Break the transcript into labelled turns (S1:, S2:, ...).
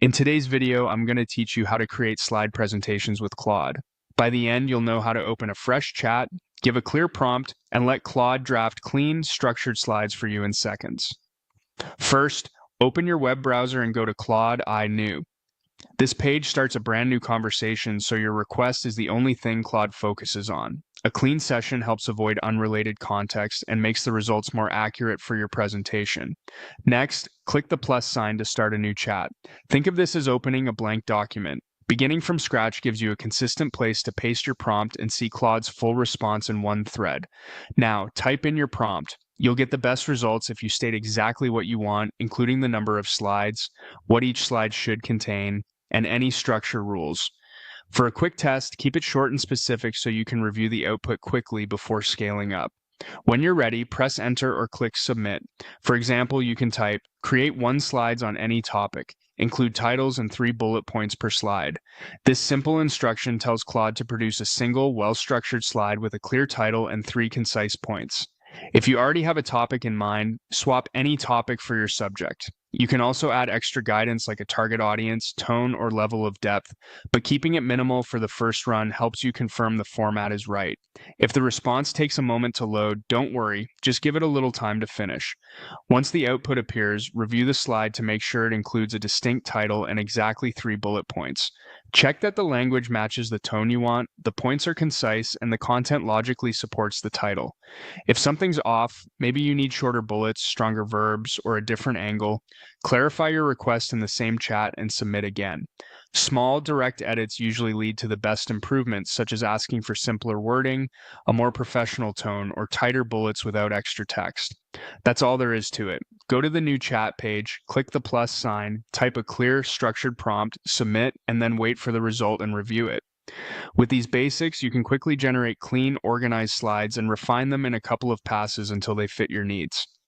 S1: In today's video, I'm going to teach you how to create slide presentations with Claude. By the end, you'll know how to open a fresh chat, give a clear prompt, and let Claude draft clean, structured slides for you in seconds. First, open your web browser and go to Claude iNew. This page starts a brand new conversation, so your request is the only thing Claude focuses on. A clean session helps avoid unrelated context and makes the results more accurate for your presentation. Next, click the plus sign to start a new chat. Think of this as opening a blank document. Beginning from scratch gives you a consistent place to paste your prompt and see Claude's full response in one thread. Now, type in your prompt. You'll get the best results if you state exactly what you want, including the number of slides, what each slide should contain, and any structure rules. For a quick test, keep it short and specific so you can review the output quickly before scaling up. When you're ready, press enter or click submit. For example, you can type, create 1 slides on any topic. Include titles and 3 bullet points per slide. This simple instruction tells Claude to produce a single, well-structured slide with a clear title and 3 concise points. If you already have a topic in mind, swap any topic for your subject. You can also add extra guidance like a target audience, tone, or level of depth, but keeping it minimal for the first run helps you confirm the format is right. If the response takes a moment to load, don't worry, just give it a little time to finish. Once the output appears, review the slide to make sure it includes a distinct title and exactly 3 bullet points. Check that the language matches the tone you want, the points are concise, and the content logically supports the title. If something's off, maybe you need shorter bullets, stronger verbs, or a different angle, clarify your request in the same chat and submit again. Small, direct edits usually lead to the best improvements, such as asking for simpler wording, a more professional tone, or tighter bullets without extra text. That's all there is to it. Go to the new chat page, click the plus sign, type a clear, structured prompt, submit, and then wait for the result and review it. With these basics, you can quickly generate clean, organized slides and refine them in a couple of passes until they fit your needs.